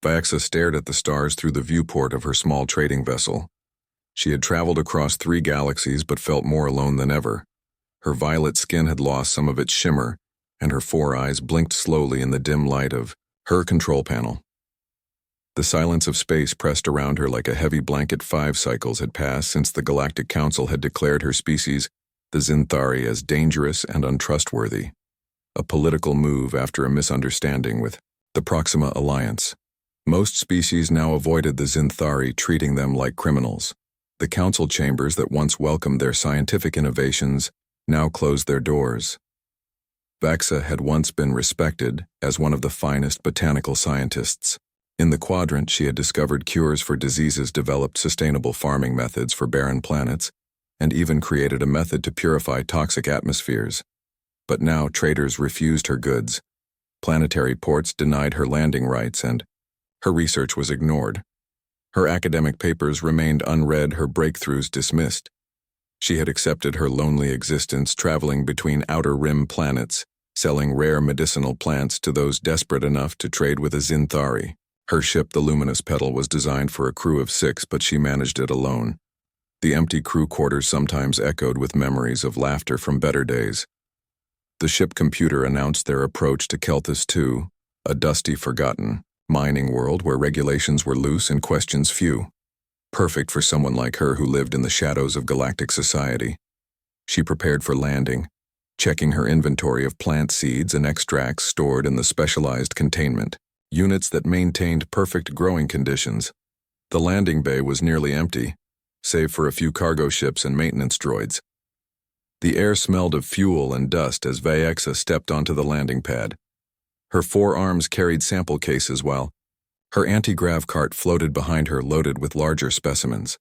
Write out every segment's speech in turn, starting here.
Vaxa stared at the stars through the viewport of her small trading vessel. She had traveled across 3 galaxies but felt more alone than ever. Her violet skin had lost some of its shimmer, and her 4 eyes blinked slowly in the dim light of her control panel. The silence of space pressed around her like a heavy blanket. 5 cycles had passed since the Galactic Council had declared her species, the Zinthari, as dangerous and untrustworthy. A political move after a misunderstanding with the Proxima Alliance. Most species now avoided the Zinthari, treating them like criminals. The council chambers that once welcomed their scientific innovations now closed their doors. Vaxa had once been respected as one of the finest botanical scientists. In the quadrant, she had discovered cures for diseases, developed sustainable farming methods for barren planets, and even created a method to purify toxic atmospheres. But now traders refused her goods. Planetary ports denied her landing rights, and her research was ignored. Her academic papers remained unread, her breakthroughs dismissed. She had accepted her lonely existence, traveling between outer rim planets, selling rare medicinal plants to those desperate enough to trade with a Zinthari. Her ship, the Luminous Petal, was designed for a crew of 6, but she managed it alone. The empty crew quarters sometimes echoed with memories of laughter from better days. The ship computer announced their approach to Kelthus II, a dusty, forgotten mining world where regulations were loose and questions few. Perfect for someone like her who lived in the shadows of galactic society. She prepared for landing, checking her inventory of plant seeds and extracts stored in the specialized containment units that maintained perfect growing conditions. The landing bay was nearly empty, save for a few cargo ships and maintenance droids. The air smelled of fuel and dust as Vaxa stepped onto the landing pad. Her 4 arms carried sample cases while her anti-grav cart floated behind her, loaded with larger specimens.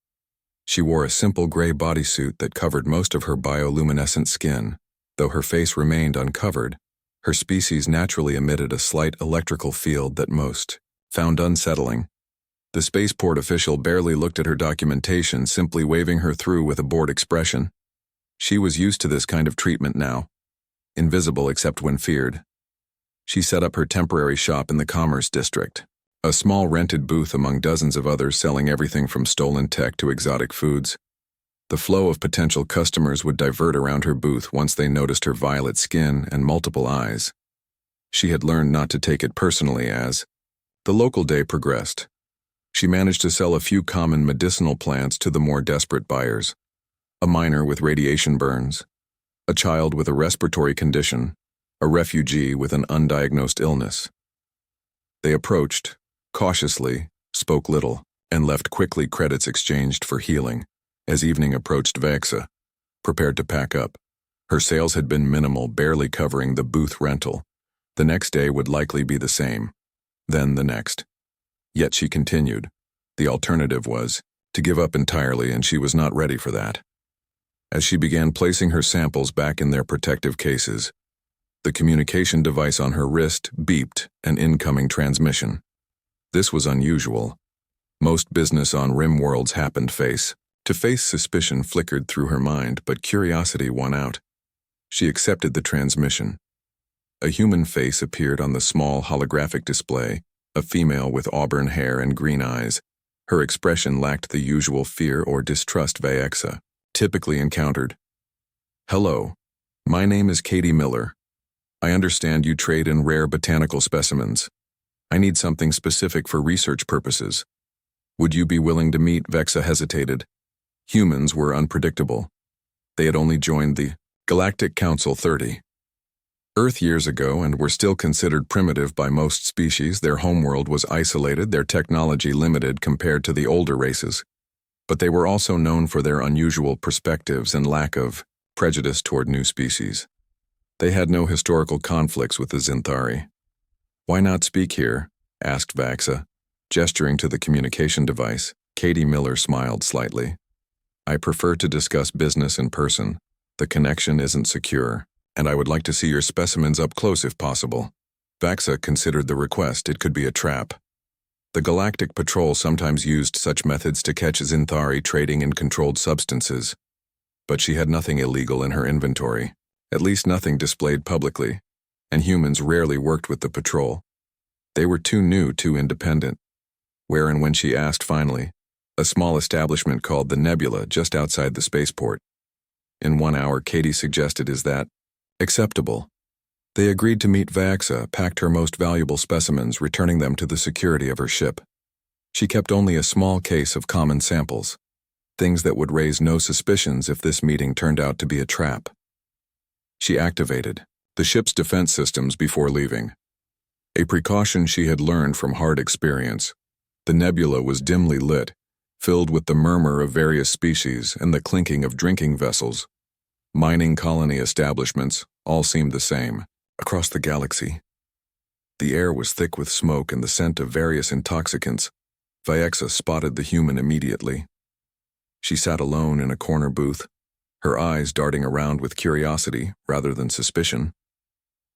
She wore a simple gray bodysuit that covered most of her bioluminescent skin. Though her face remained uncovered, her species naturally emitted a slight electrical field that most found unsettling. The spaceport official barely looked at her documentation, simply waving her through with a bored expression. She was used to this kind of treatment now, invisible except when feared. She set up her temporary shop in the Commerce District, a small rented booth among dozens of others selling everything from stolen tech to exotic foods. The flow of potential customers would divert around her booth once they noticed her violet skin and multiple eyes. She had learned not to take it personally as the local day progressed. She managed to sell a few common medicinal plants to the more desperate buyers. A miner with radiation burns, a child with a respiratory condition, a refugee with an undiagnosed illness. They approached, cautiously, spoke little, and left quickly, credits exchanged for healing. As evening approached, Vaxa prepared to pack up. Her sales had been minimal, barely covering the booth rental. The next day would likely be the same. Then the next. Yet she continued. The alternative was to give up entirely, and she was not ready for that. As she began placing her samples back in their protective cases, the communication device on her wrist beeped an incoming transmission. This was unusual. Most business on rim worlds happened face-to-face. Suspicion flickered through her mind, but curiosity won out. She accepted the transmission. A human face appeared on the small holographic display, a female with auburn hair and green eyes. Her expression lacked the usual fear or distrust Vaxa typically encountered. "Hello, my name is Katie Miller. I understand you trade in rare botanical specimens. I need something specific for research purposes. Would you be willing to meet?" Vaxa hesitated. Humans were unpredictable. They had only joined the Galactic Council 30 Earth years ago and were still considered primitive by most species. Their homeworld was isolated, their technology limited compared to the older races. But they were also known for their unusual perspectives and lack of prejudice toward new species. They had no historical conflicts with the Zinthari. "Why not speak here?" asked Vaxa, gesturing to the communication device. Katie Miller smiled slightly. "I prefer to discuss business in person. The connection isn't secure, and I would like to see your specimens up close if possible." Vaxa considered the request. It could be a trap. The Galactic Patrol sometimes used such methods to catch Zinthari trading in controlled substances. But she had nothing illegal in her inventory, at least nothing displayed publicly, and humans rarely worked with the patrol. They were too new, too independent. Where and when, she asked finally. A small establishment called the Nebula, just outside the spaceport. In 1 hour, Katie suggested. Is that acceptable? They agreed to meet. Vaexa packed her most valuable specimens, returning them to the security of her ship. She kept only a small case of common samples, things that would raise no suspicions if this meeting turned out to be a trap. She activated the ship's defense systems before leaving, a precaution she had learned from hard experience. The nebula was dimly lit, filled with the murmur of various species and the clinking of drinking vessels. Mining colony establishments all seemed the same across the galaxy. The air was thick with smoke and the scent of various intoxicants. Vaexa spotted the human immediately. She sat alone in a corner booth, her eyes darting around with curiosity rather than suspicion.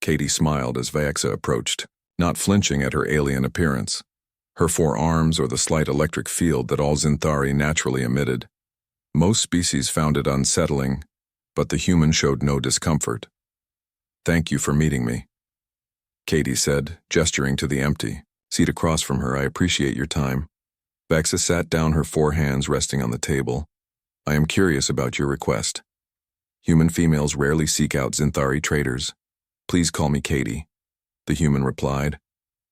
Katie smiled as Vaexa approached, not flinching at her alien appearance, her 4 arms or the slight electric field that all Xanthari naturally emitted. Most species found it unsettling, but the human showed no discomfort. "Thank you for meeting me," Katie said, gesturing to the empty seat across from her. "I appreciate your time." Vaexa sat down, her 4 hands resting on the table. "I am curious about your request. Human females rarely seek out Xanthari traders. Please call me Katie," the human replied.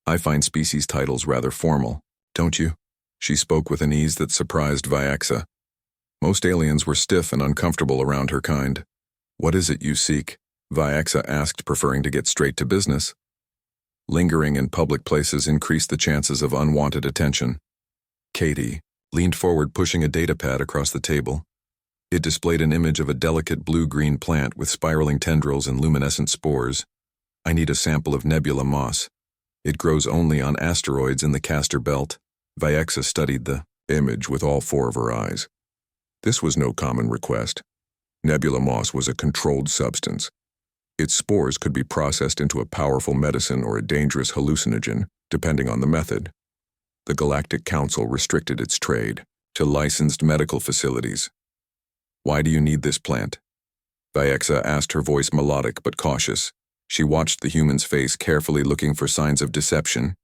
"I find species titles rather formal, don't you?" She spoke with an ease that surprised Vaexa. Most aliens were stiff and uncomfortable around her kind. "What is it you seek?" Vaexa asked, preferring to get straight to business. Lingering in public places increased the chances of unwanted attention. Katie leaned forward, pushing a datapad across the table. It displayed an image of a delicate blue-green plant with spiraling tendrils and luminescent spores. "I need a sample of nebula moss. It grows only on asteroids in the Castor Belt." Vaexa studied the image with all 4 of her eyes. This was no common request. Nebula moss was a controlled substance. Its spores could be processed into a powerful medicine or a dangerous hallucinogen, depending on the method. The Galactic Council restricted its trade to licensed medical facilities. "Why do you need this plant?" Vaexa asked, her voice melodic but cautious. She watched the human's face carefully, looking for signs of deception.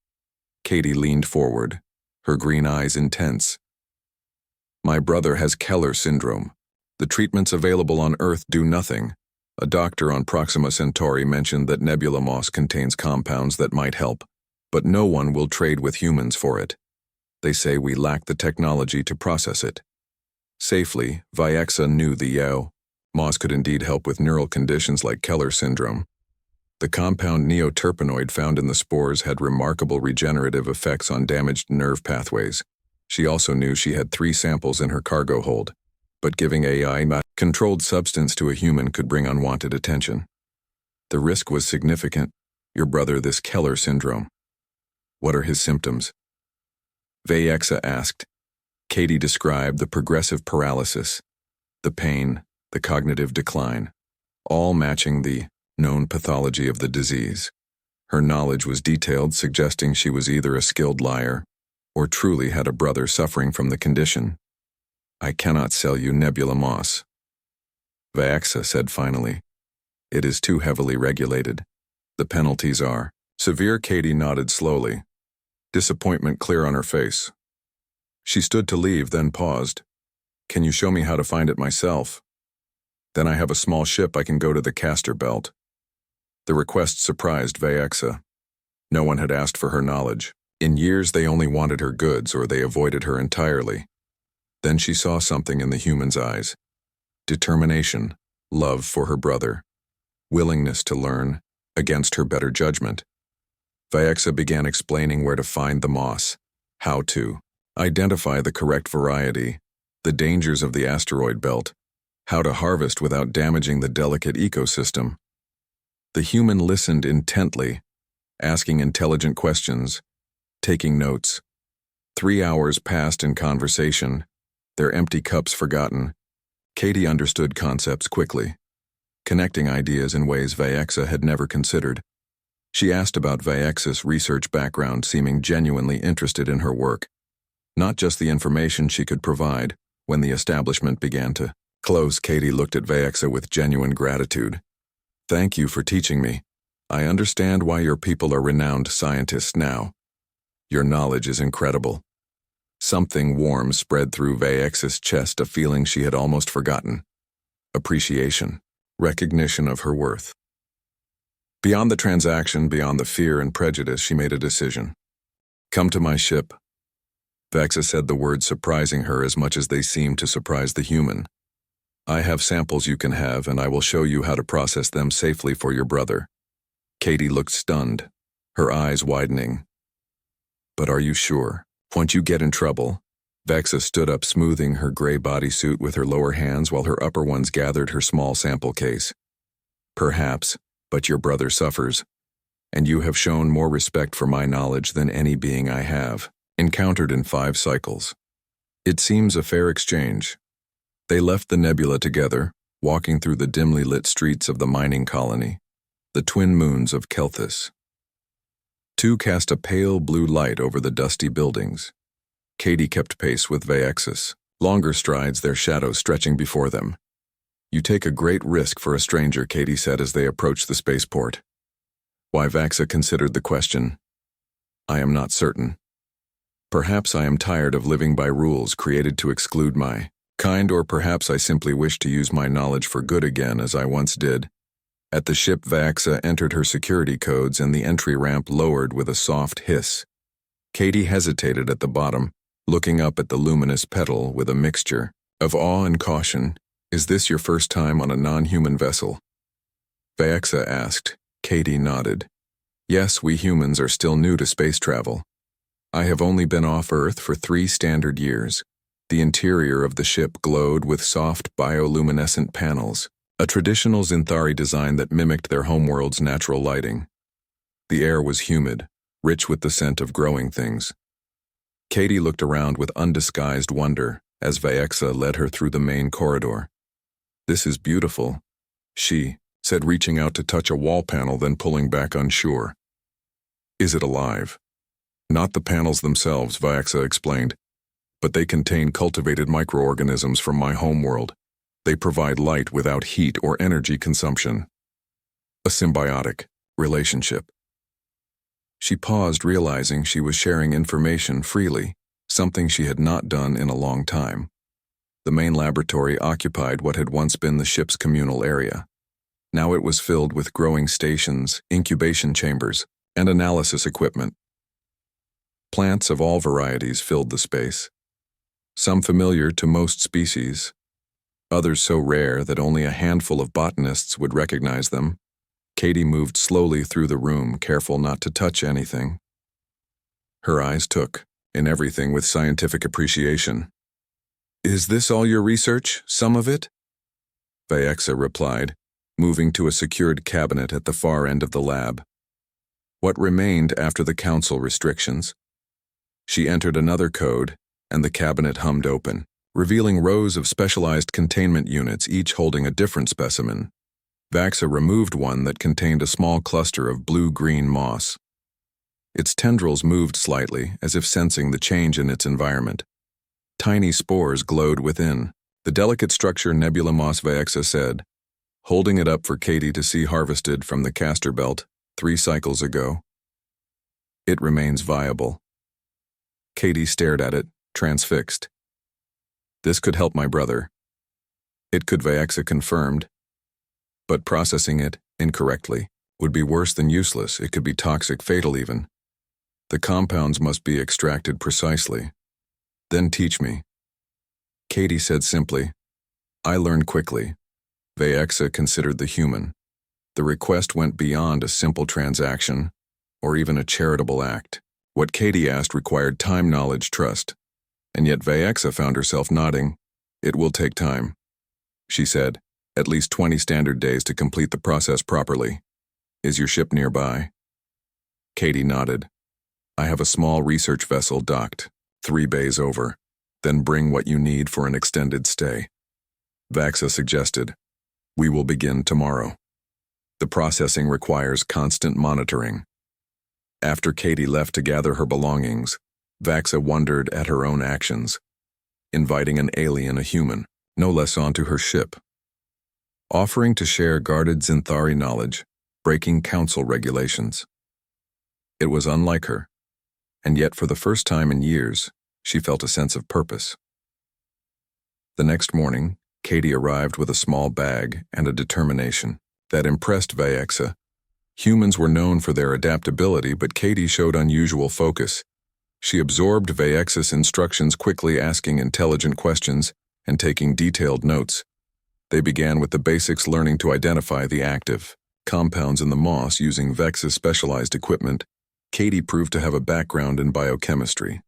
Katie leaned forward, her green eyes intense. "My brother has Keller syndrome. The treatments available on Earth do nothing. A doctor on Proxima Centauri mentioned that nebula moss contains compounds that might help, but no one will trade with humans for it. They say we lack the technology to process it." Safely, Vaexa knew the Yao moss could indeed help with neural conditions like Keller syndrome. The compound neoterpenoid found in the spores had remarkable regenerative effects on damaged nerve pathways. She also knew she had 3 samples in her cargo hold, but giving AI a controlled substance to a human could bring unwanted attention. The risk was significant. "Your brother, this Keller syndrome. What are his symptoms?" Vaexa asked. Katie described the progressive paralysis, the pain, the cognitive decline, all matching the known pathology of the disease. Her knowledge was detailed, suggesting she was either a skilled liar or truly had a brother suffering from the condition. "I cannot sell you nebula moss," Vaexa said finally. "It is too heavily regulated. The penalties are severe." Katie nodded slowly, disappointment clear on her face. She stood to leave, then paused. "Can you show me how to find it myself? Then I have a small ship. I can go to the Castor Belt." The request surprised Vaexa. No one had asked for her knowledge. In years, they only wanted her goods, or they avoided her entirely. Then she saw something in the human's eyes. Determination, love for her brother, willingness to learn, against her better judgment. Vaexa began explaining where to find the moss, how to identify the correct variety, the dangers of the asteroid belt, how to harvest without damaging the delicate ecosystem. The human listened intently, asking intelligent questions, taking notes. 3 hours passed in conversation, their empty cups forgotten. Katie understood concepts quickly, connecting ideas in ways Vaexa had never considered. She asked about Vaexa's research background, seeming genuinely interested in her work, not just the information she could provide. When the establishment began to close, Katie looked at Vaexa with genuine gratitude. "Thank you for teaching me. I understand why your people are renowned scientists now. Your knowledge is incredible." Something warm spread through Vaex's chest, a feeling she had almost forgotten. Appreciation, recognition of her worth. Beyond the transaction, beyond the fear and prejudice, she made a decision. "Come to my ship." Vaxa said the words surprising her as much as they seemed to surprise the human. "I have samples you can have, and I will show you how to process them safely for your brother." Katie looked stunned, her eyes widening. "But are you sure? Won't you get in trouble?" Vaxa stood up, smoothing her gray bodysuit with her lower hands while her upper ones gathered her small sample case. "Perhaps, but your brother suffers, and you have shown more respect for my knowledge than any being I have encountered in 5 cycles. It seems a fair exchange." They left the nebula together, walking through the dimly lit streets of the mining colony, the twin moons of Kelthus. 2 cast a pale blue light over the dusty buildings. Katie kept pace with Vaexis, longer strides, their shadows stretching before them. "You take a great risk for a stranger," Katie said as they approached the spaceport. Why, Vaxa considered the question. "I am not certain. Perhaps I am tired of living by rules created to exclude my kind, or perhaps I simply wish to use my knowledge for good again as I once did." At the ship, Vaxa entered her security codes and the entry ramp lowered with a soft hiss. Katie hesitated at the bottom, looking up at the luminous pedal with a mixture of awe and caution. "Is this your first time on a non-human vessel?" Vaxa asked. Katie nodded. "Yes, we humans are still new to space travel. I have only been off Earth for 3 standard years." The interior of the ship glowed with soft bioluminescent panels, a traditional Zinthari design that mimicked their homeworld's natural lighting. The air was humid, rich with the scent of growing things. Katie looked around with undisguised wonder as Vaexa led her through the main corridor. "This is beautiful," she said, reaching out to touch a wall panel, then pulling back unsure. "Is it alive?" "Not the panels themselves," Vaexa explained, "but they contain cultivated microorganisms from my homeworld. They provide light without heat or energy consumption. A symbiotic relationship." She paused, realizing she was sharing information freely, something she had not done in a long time. The main laboratory occupied what had once been the ship's communal area. Now it was filled with growing stations, incubation chambers, and analysis equipment. Plants of all varieties filled the space. Some familiar to most species, others so rare that only a handful of botanists would recognize them. Katie moved slowly through the room, careful not to touch anything. Her eyes took in everything with scientific appreciation. "Is this all your research, some of it?" Vaexa replied, moving to a secured cabinet at the far end of the lab. What remained after the council restrictions? She entered another code, and the cabinet hummed open, revealing rows of specialized containment units, each holding a different specimen. Vaxa removed one that contained a small cluster of blue-green moss. Its tendrils moved slightly, as if sensing the change in its environment. Tiny spores glowed within. "The delicate structure nebula moss," Vaexa said, holding it up for Katie to see, harvested from the castor belt 3 cycles ago. "It remains viable." Katie stared at it, transfixed. "This could help my brother." "It could," Vaexa confirmed. "But processing it incorrectly would be worse than useless. It could be toxic, fatal even. The compounds must be extracted precisely." "Then teach me." Katie said simply. "I learn quickly." Vaexa considered the human. The request went beyond a simple transaction, or even a charitable act. What Katie asked required time, knowledge, trust. And yet Vaexa found herself nodding. "It will take time," she said. "At least 20 standard days to complete the process properly. Is your ship nearby?" Katie nodded. "I have a small research vessel docked, 3 bays over. Then bring what you need for an extended stay." Vaexa suggested. "We will begin tomorrow. The processing requires constant monitoring." After Katie left to gather her belongings, Vaexa wondered at her own actions, inviting an alien, a human, no less, onto her ship, offering to share guarded Zinthari knowledge, breaking council regulations. It was unlike her, and yet for the first time in years, She felt a sense of purpose. The next morning, Katie arrived with a small bag and a determination that impressed Vaexa. Humans were known for their adaptability, but Katie showed unusual focus. She absorbed Vaexa's instructions quickly, asking intelligent questions and taking detailed notes. They began with the basics, learning to identify the active compounds in the moss using Vexa's specialized equipment. Katie proved to have a background in biochemistry,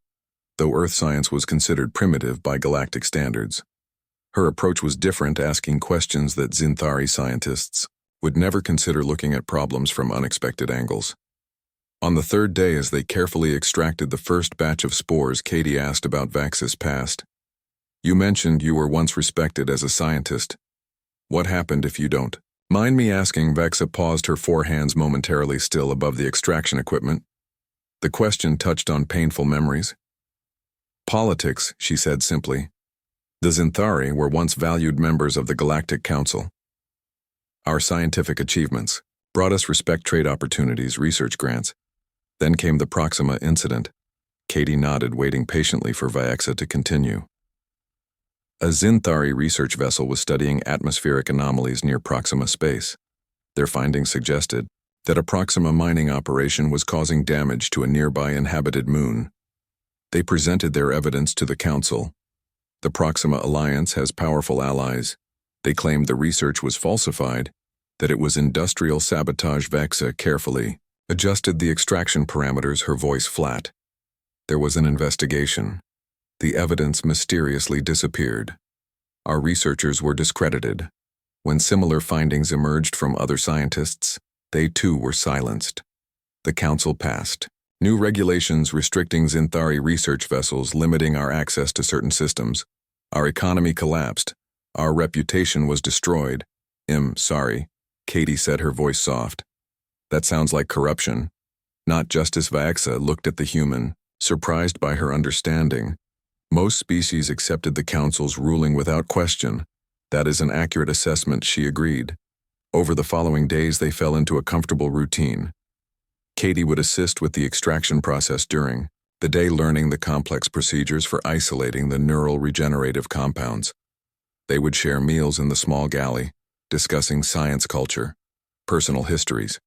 though earth science was considered primitive by galactic standards. Her approach was different, asking questions that Xinthari scientists would never consider, looking at problems from unexpected angles. On the third day, as they carefully extracted the first batch of spores, Katie asked about Vax's past. "You mentioned you were once respected as a scientist. What happened if you don't mind me asking?" Vaxa paused, her four hands momentarily still above the extraction equipment. The question touched on painful memories. "Politics," she said simply. "The Xinthari were once valued members of the Galactic Council. Our scientific achievements brought us respect, trade opportunities, research grants. Then came the Proxima incident." Katie nodded, waiting patiently for Vaexa to continue. A Xinthari research vessel was studying atmospheric anomalies near Proxima space. Their findings suggested that a Proxima mining operation was causing damage to a nearby inhabited moon. They presented their evidence to the Council. The Proxima Alliance has powerful allies. They claimed the research was falsified, that it was industrial sabotage. Vaexa carefully adjusted the extraction parameters, her voice flat. There was an investigation. The evidence mysteriously disappeared. Our researchers were discredited. When similar findings emerged from other scientists, they too were silenced. The Council passed new regulations restricting Xinthari research vessels, limiting our access to certain systems. Our economy collapsed. Our reputation was destroyed. Sorry, Katie said, her voice soft. That sounds like corruption, not justice. Vaexa looked at the human, surprised by her understanding. Most species accepted the Council's ruling without question. That is an accurate assessment, she agreed. Over the following days, they fell into a comfortable routine. Katie would assist with the extraction process during the day, learning the complex procedures for isolating the neural regenerative compounds. They would share meals in the small galley, discussing science, culture, personal histories.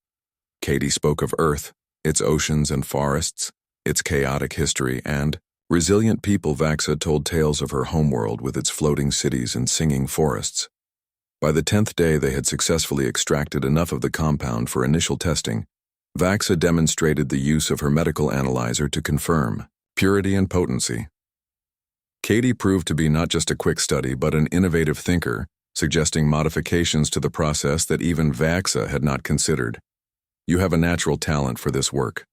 Katie spoke of Earth, its oceans and forests, its chaotic history, and resilient people. Vaexa told tales of her homeworld with its floating cities and singing forests. By the 10th day, they had successfully extracted enough of the compound for initial testing. Vaexa demonstrated the use of her medical analyzer to confirm purity and potency. Katie proved to be not just a quick study, but an innovative thinker, suggesting modifications to the process that even Vaexa had not considered. "You have a natural talent for this work,"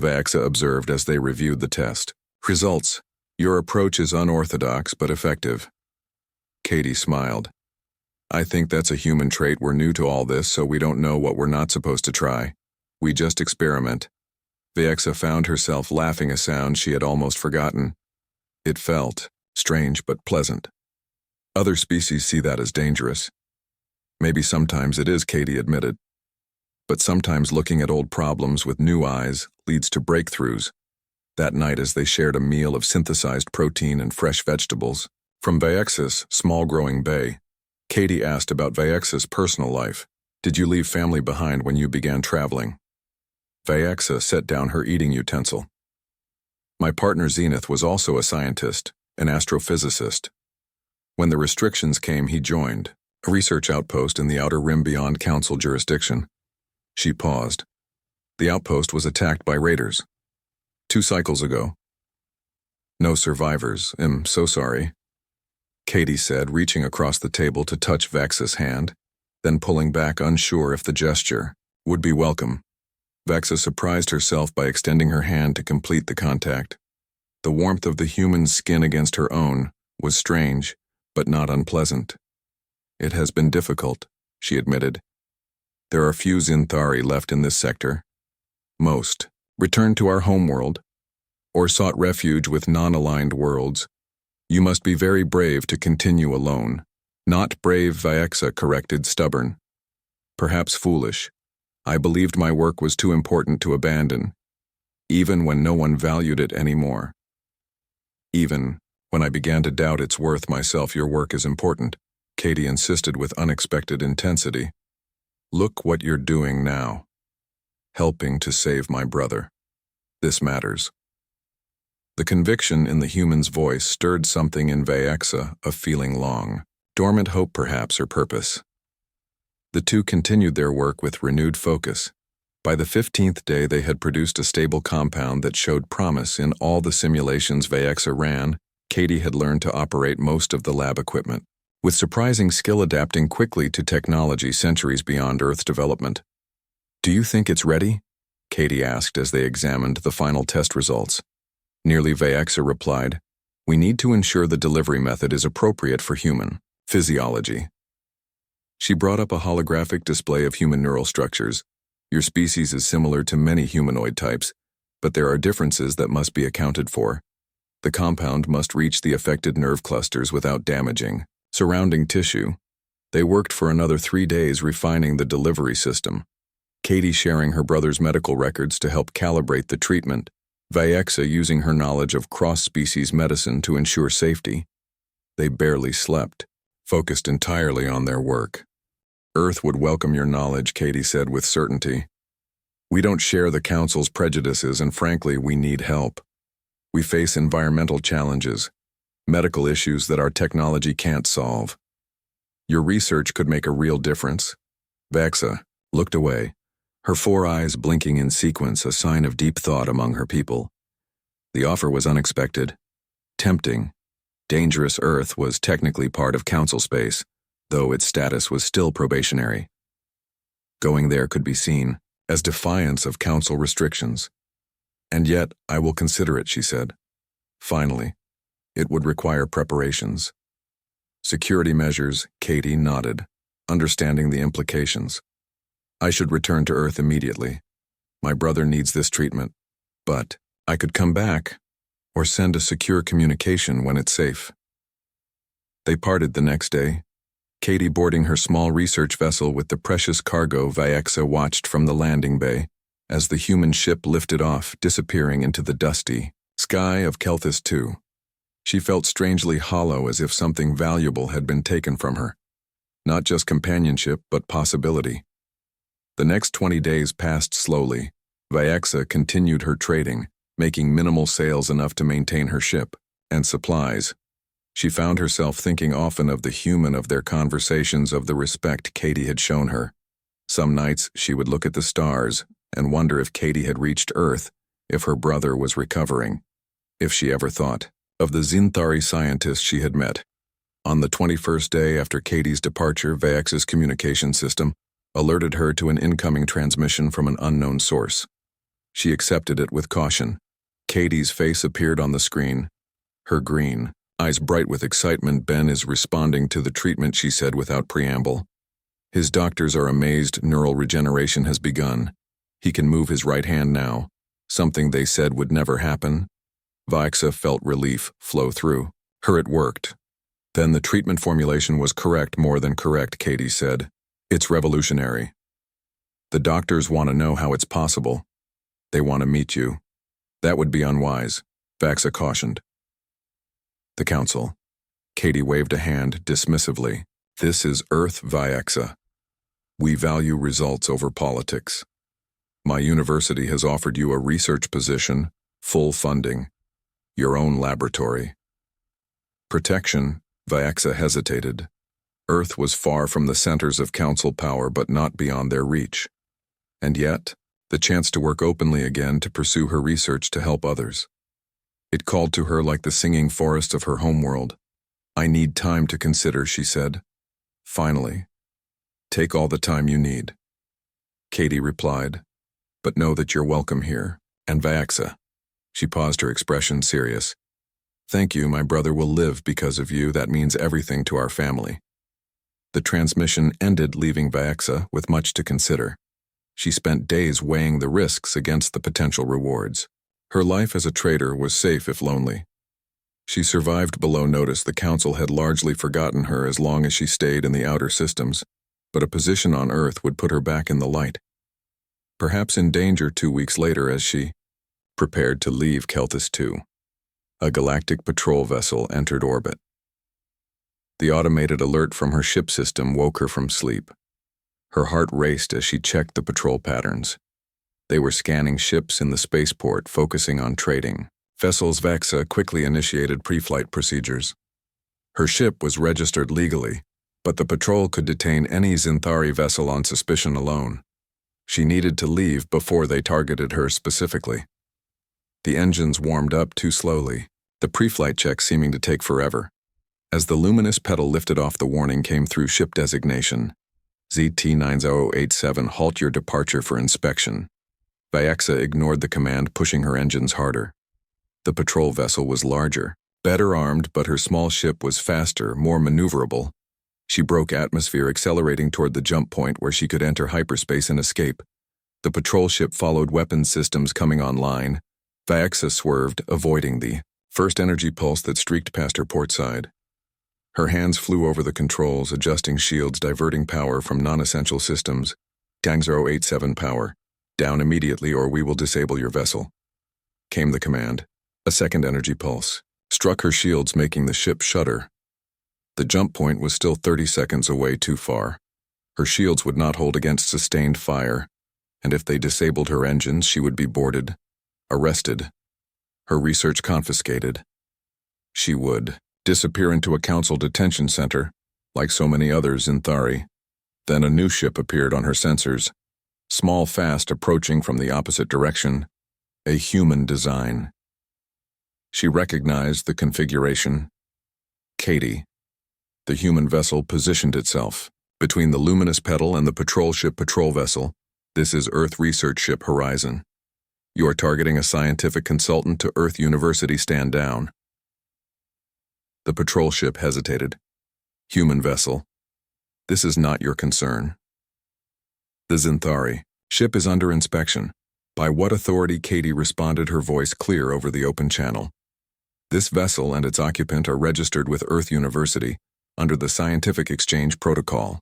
Vaexa observed as they reviewed the test results. "Your approach is unorthodox but effective." Katie smiled. "I think that's a human trait. We're new to all this, so we don't know what we're not supposed to try. We just experiment." Vaexa found herself laughing, a sound she had almost forgotten. It felt strange but pleasant. Other species see that as dangerous. Maybe sometimes it is, Katie admitted. But sometimes looking at old problems with new eyes leads to breakthroughs. That night, as they shared a meal of synthesized protein and fresh vegetables from Vaexa's small growing bay, Katie asked about Vaexa's personal life. "Did you leave family behind when you began traveling?" Vaexa set down her eating utensil. "My partner Zenith was also a scientist, an astrophysicist. When the restrictions came, he joined a research outpost in the outer rim beyond Council jurisdiction." She paused. "The outpost was attacked by raiders 2 cycles ago. No survivors. I'm so sorry," Katie said, reaching across the table to touch Vaexa's hand, then pulling back, unsure if the gesture would be welcome. Vaexa surprised herself by extending her hand to complete the contact. The warmth of the human skin against her own was strange, but not unpleasant. "It has been difficult," she admitted. "There are few Xinthari left in this sector. Most returned to our homeworld, or sought refuge with non-aligned worlds. You must be very brave to continue alone." "Not brave," Vaexa corrected, stubborn. "Perhaps foolish. I believed my work was too important to abandon, even when no one valued it anymore." Even Even when I began to doubt its worth myself, your work is important, Katie insisted with unexpected intensity. Look what you're doing now. Helping to save my brother. This matters. The conviction in the human's voice stirred something in Vaexa, a feeling long, dormant hope perhaps, or purpose. The two continued their work with renewed focus. By the 15th day they had produced a stable compound that showed promise in all the simulations Vaexa ran. Katie had learned to operate most of the lab equipment, with surprising skill adapting quickly to technology centuries beyond Earth development. Do you think it's ready? Katie asked as they examined the final test results. Nearly Vaexa replied, we need to ensure the delivery method is appropriate for human physiology. She brought up a holographic display of human neural structures. Your species is similar to many humanoid types, but there are differences that must be accounted for. The compound must reach the affected nerve clusters without damaging surrounding tissue. They worked for another 3 days refining the delivery system, Katie sharing her brother's medical records to help calibrate the treatment, Vaexa using her knowledge of cross-species medicine to ensure safety. They barely slept, focused entirely on their work. Earth would welcome your knowledge, Katie said with certainty. We don't share the Council's prejudices, and frankly, we need help. We face environmental challenges, medical issues that our technology can't solve. Your research could make a real difference. Vaexa looked away, her 4 eyes blinking in sequence, a sign of deep thought among her people. The offer was unexpected, tempting. Dangerous Earth was technically part of Council space, though its status was still probationary. Going there could be seen as defiance of Council restrictions. And yet, I will consider it, she said. Finally, it would require preparations. Security measures, Katie nodded, understanding the implications. I should return to Earth immediately. My brother needs this treatment, but I could come back or send a secure communication when it's safe. They parted the next day, Katie boarding her small research vessel with the precious cargo Vaexa watched from the landing bay as the human ship lifted off, disappearing into the dusty sky of Kelthis II. She felt strangely hollow, as if something valuable had been taken from her. Not just companionship, but possibility. The next 20 days passed slowly. Vaexa continued her trading, making minimal sales enough to maintain her ship and supplies. She found herself thinking often of the human, of their conversations, of the respect Katie had shown her. Some nights she would look at the stars and wonder if Katie had reached Earth, if her brother was recovering, if she ever thought of the Zinthari scientists she had met. On the 21st day after Katie's departure, Vaexa's communication system alerted her to an incoming transmission from an unknown source. She accepted it with caution. Katie's face appeared on the screen, her green eyes bright with excitement. Ben is responding to the treatment, she said without preamble. His doctors are amazed. Neural regeneration has begun. He can move his right hand now, something they said would never happen. Vaexa felt relief flow through her. It worked. Then the treatment formulation was correct, more than correct, Katie said. It's revolutionary. The doctors want to know how it's possible. They want to meet you. That would be unwise, Vaexa cautioned. The Council. Katie waved a hand dismissively. This is Earth, Vaexa. We value results over politics. My university has offered you a research position, full funding, your own laboratory. Protection, Vaexa hesitated. Earth was far from the centers of Council power, but not beyond their reach. And yet, the chance to work openly again, to pursue her research, to help others. It called to her like the singing forest of her homeworld. I need time to consider, she said. Finally, take all the time you need. Katie replied, but know that you're welcome here. And Vaexa. She paused, her expression serious. Thank you, my brother will live because of you. That means everything to our family. The transmission ended, leaving Vaexa with much to consider. She spent days weighing the risks against the potential rewards. Her life as a trader was safe if lonely. She survived below notice. The Council had largely forgotten her as long as she stayed in the outer systems, but a position on Earth would put her back in the light. Perhaps in danger 2 weeks later as she prepared to leave Kelthis II. A galactic patrol vessel entered orbit. The automated alert from her ship system woke her from sleep. Her heart raced as she checked the patrol patterns. They were scanning ships in the spaceport, focusing on trading. Vessel's Vexa quickly initiated pre-flight procedures. Her ship was registered legally, but the patrol could detain any Zinthari vessel on suspicion alone. She needed to leave before they targeted her specifically. The engines warmed up too slowly, the pre-flight check seeming to take forever. As the luminous pedal lifted off, the warning came through ship designation. ZT-9087, halt your departure for inspection. Vexa ignored the command, pushing her engines harder. The patrol vessel was larger, better armed, but her small ship was faster, more maneuverable. She broke atmosphere, accelerating toward the jump point where she could enter hyperspace and escape. The patrol ship followed, weapons systems coming online. Vexa swerved, avoiding the first energy pulse that streaked past her port side. Her hands flew over the controls, adjusting shields, diverting power from non-essential systems. Gang 087 power. Down immediately or we will disable your vessel. Came the command. A second energy pulse struck her shields, making the ship shudder. The jump point was still 30 seconds away, too far. Her shields would not hold against sustained fire, and if they disabled her engines, she would be boarded, arrested, her research confiscated. She would disappear into a council detention center, like so many others in Thari. Then a new ship appeared on her sensors, small, fast, approaching from the opposite direction, a human design. She recognized the configuration. Katie. The human vessel positioned itself between the luminous pedal and the patrol ship patrol vessel. This is Earth Research Ship Horizon. You are targeting a scientific consultant to Earth University. Stand down. The patrol ship hesitated. Human vessel. This is not your concern. The Zinthari ship is under inspection. By what authority? Katie responded, her voice clear over the open channel. This vessel and its occupant are registered with Earth University under the Scientific Exchange Protocol.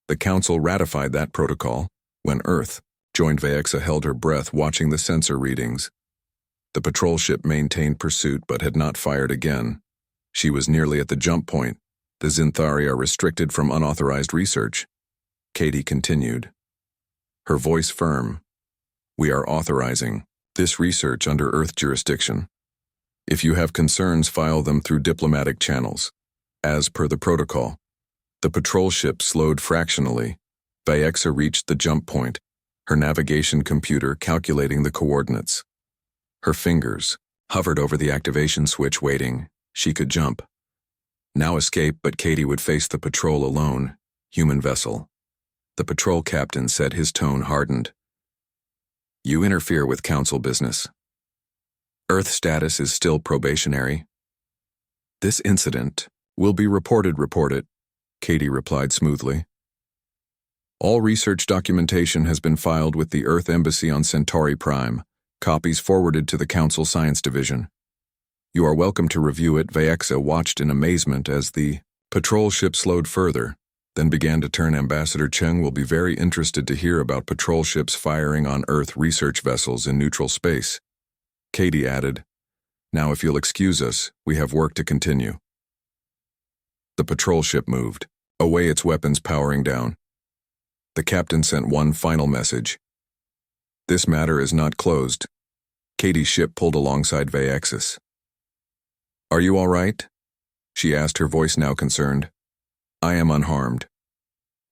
The Council ratified that protocol when Earth joined. Vexa held her breath, watching the sensor readings. The patrol ship maintained pursuit but had not fired again. She was nearly at the jump point. The Zinthari are restricted from unauthorized research. Katie continued, her voice firm. We are authorizing this research under Earth jurisdiction. If you have concerns, file them through diplomatic channels. As per the protocol. The patrol ship slowed fractionally. Vexa reached the jump point, her navigation computer calculating the coordinates. Her fingers hovered over the activation switch, waiting. She could jump. Now escape, but Katie would face the patrol alone. Human vessel. The patrol captain said, his tone hardened. You interfere with council business. Earth status is still probationary. This incident will be reported. Report it, Katie replied smoothly. All research documentation has been filed with the Earth Embassy on Centauri Prime, copies forwarded to the Council Science Division. You are welcome to review it. Vexa watched in amazement as the patrol ship slowed further, then began to turn. Ambassador Cheng will be very interested to hear about patrol ships firing on Earth research vessels in neutral space. Katie added, now if you'll excuse us, we have work to continue. The patrol ship moved, away, its weapons powering down. The captain sent one final message. This matter is not closed. Katie's ship pulled alongside Vexa's. Are you all right? She asked, her voice now concerned. I am unharmed.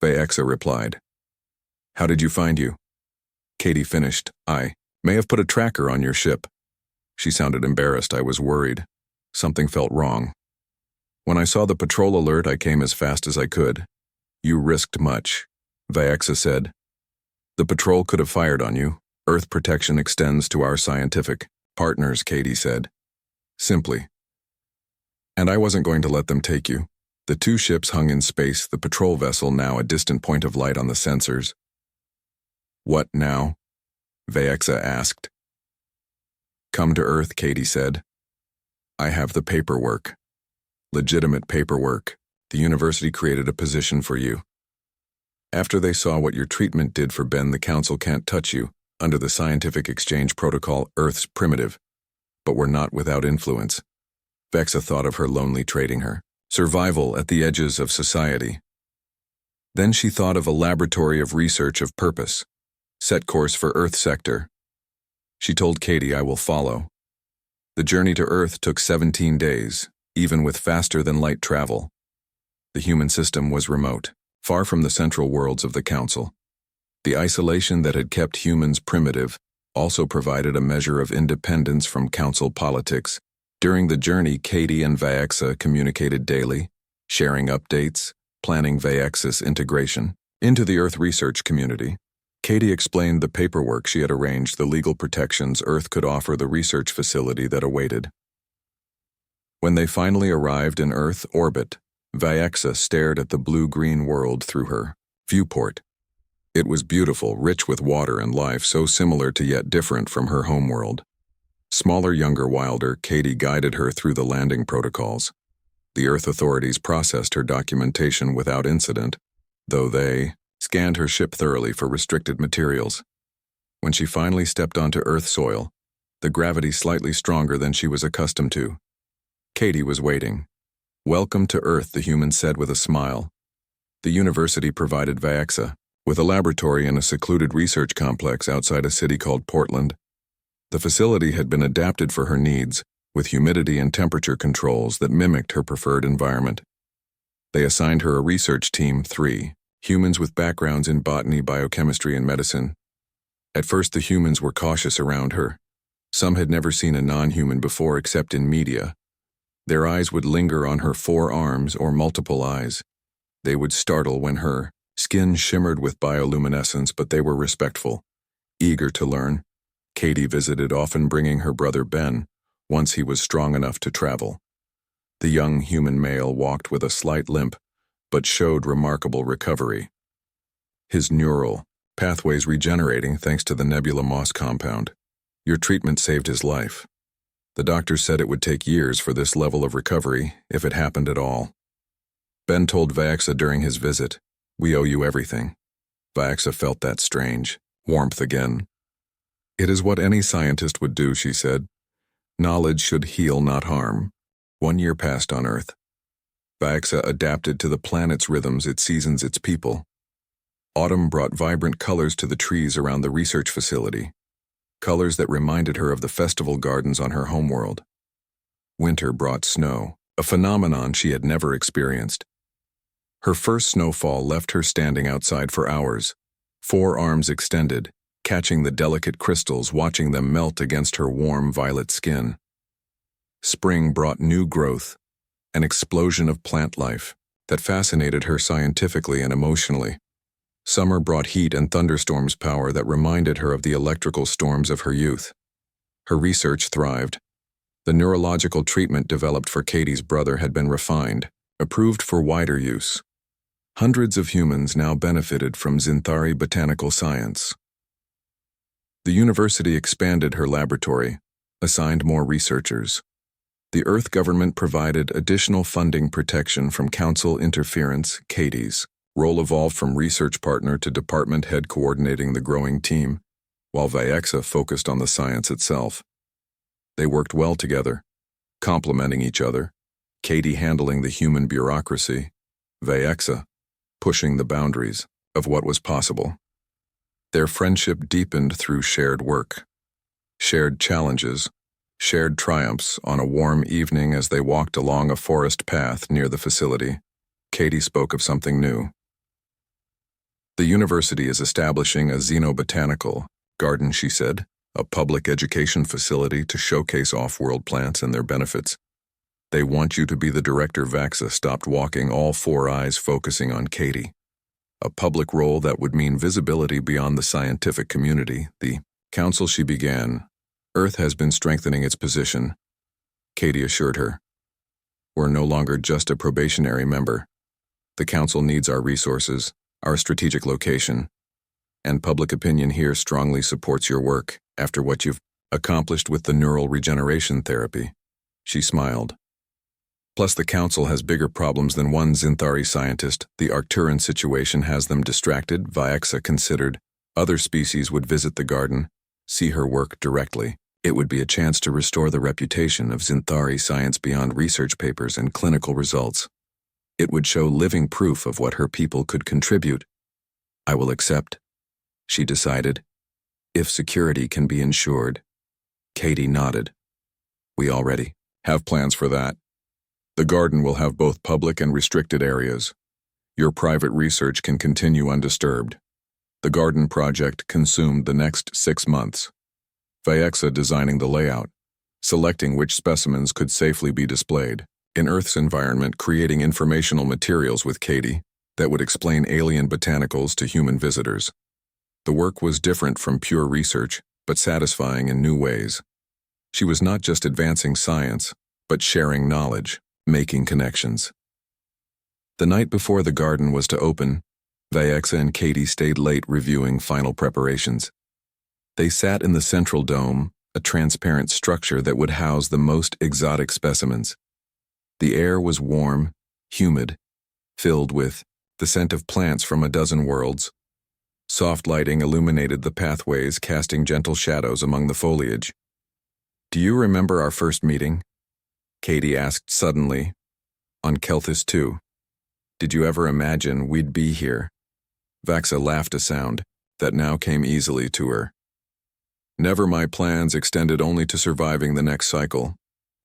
Vexa replied. How did you find you? Katie finished. I may have put a tracker on your ship. She sounded embarrassed. I was worried. Something felt wrong. When I saw the patrol alert, I came as fast as I could. You risked much, Vexa said. The patrol could have fired on you. Earth protection extends to our scientific partners, Katie said. Simply. And I wasn't going to let them take you. The two ships hung in space, the patrol vessel now a distant point of light on the sensors. What now? Vexa asked. Come to Earth, Katie said. I have the paperwork. Legitimate paperwork. The university created a position for you. After they saw what your treatment did for Ben, the council can't touch you. Under the scientific exchange protocol, Earth's primitive. But we're not without influence. Vexa thought of her lonely trading her. Survival at the edges of society. Then she thought of a laboratory of research of purpose. Set course for Earth sector. She told Katie, I will follow. The journey to Earth took 17 days, even with faster-than-light travel. The human system was remote, far from the central worlds of the Council. The isolation that had kept humans primitive also provided a measure of independence from Council politics. During the journey, Katie and Vexa communicated daily, sharing updates, planning Vexa's integration into the Earth research community. Katie explained the paperwork she had arranged, the legal protections Earth could offer the research facility that awaited. When they finally arrived in Earth orbit, Vexa stared at the blue-green world through her viewport. It was beautiful, rich with water and life, so similar to yet different from her homeworld. Smaller, younger, wilder, Katie guided her through the landing protocols. The Earth authorities processed her documentation without incident, though they scanned her ship thoroughly for restricted materials. When she finally stepped onto Earth soil, the gravity slightly stronger than she was accustomed to. Katie was waiting. Welcome to Earth, the human said with a smile. The university provided Vexa with a laboratory in a secluded research complex outside a city called Portland. The facility had been adapted for her needs, with humidity and temperature controls that mimicked her preferred environment. They assigned her a research team, 3 humans with backgrounds in botany, biochemistry, and medicine. At first, the humans were cautious around her. Some had never seen a non-human before except in media. Their eyes would linger on her 4 arms or multiple eyes. They would startle when her skin shimmered with bioluminescence, but they were respectful, eager to learn. Katie visited, often bringing her brother Ben, once he was strong enough to travel. The young human male walked with a slight limp, but showed remarkable recovery. His neural pathways regenerating thanks to the Nebula Moss compound. Your treatment saved his life. The doctors said it would take years for this level of recovery, if it happened at all. Ben told Vexa during his visit, we owe you everything. Vexa felt that strange warmth again. It is what any scientist would do, she said. Knowledge should heal, not harm. 1 year passed on Earth. Vexa adapted to the planet's rhythms, its seasons, its people. Autumn brought vibrant colors to the trees around the research facility, colors that reminded her of the festival gardens on her homeworld. Winter brought snow, a phenomenon she had never experienced. Her first snowfall left her standing outside for hours, 4 arms extended, catching the delicate crystals, watching them melt against her warm violet skin. Spring brought new growth, an explosion of plant life that fascinated her scientifically and emotionally. Summer brought heat and thunderstorms, power that reminded her of the electrical storms of her youth. Her research thrived. The neurological treatment developed for Katie's brother had been refined, approved for wider use. Hundreds of humans now benefited from Zinthari botanical science. The university expanded her laboratory, assigned more researchers. The Earth government provided additional funding protection from council interference. Katie's role evolved from research partner to department head, coordinating the growing team, while Vexa focused on the science itself. They worked well together, complementing each other, Katie handling the human bureaucracy, Vexa pushing the boundaries of what was possible. Their friendship deepened through shared work, shared challenges, shared triumphs. On a warm evening as they walked along a forest path near the facility, Katie spoke of something new. The university is establishing a xenobotanical garden, she said, a public education facility to showcase off-world plants and their benefits. They want you to be the director. Vexa stopped walking, all 4 eyes focusing on Katie. A public role that would mean visibility beyond the scientific community. The council, she began. Earth has been strengthening its position, Katie assured her. We're no longer just a probationary member. The council needs our resources, our strategic location, and public opinion here strongly supports your work after what you've accomplished with the neural regeneration therapy. She smiled. Plus, the council has bigger problems than one Zinthari scientist. The Arcturan situation has them distracted. Vexa considered other species would visit the garden, see her work directly. It would be a chance to restore the reputation of Zinthari science beyond research papers and clinical results. It would show living proof of what her people could contribute. I will accept, she decided, if security can be ensured. Katie nodded. We already have plans for that. The garden will have both public and restricted areas. Your private research can continue undisturbed. The garden project consumed the next 6 months. Vyexa designing the layout, selecting which specimens could safely be displayed. In Earth's environment, creating informational materials with Katie that would explain alien botanicals to human visitors. The work was different from pure research, but satisfying in new ways. She was not just advancing science, but sharing knowledge, making connections. The night before the garden was to open, Vyexa and Katie stayed late reviewing final preparations. They sat in the central dome, a transparent structure that would house the most exotic specimens. The air was warm, humid, filled with the scent of plants from a dozen worlds. Soft lighting illuminated the pathways, casting gentle shadows among the foliage. Do you remember our first meeting? Katie asked suddenly. On Kelthis 2. Did you ever imagine we'd be here? Vaxa laughed a sound that now came easily to her. Never. My plans extended only to surviving the next cycle,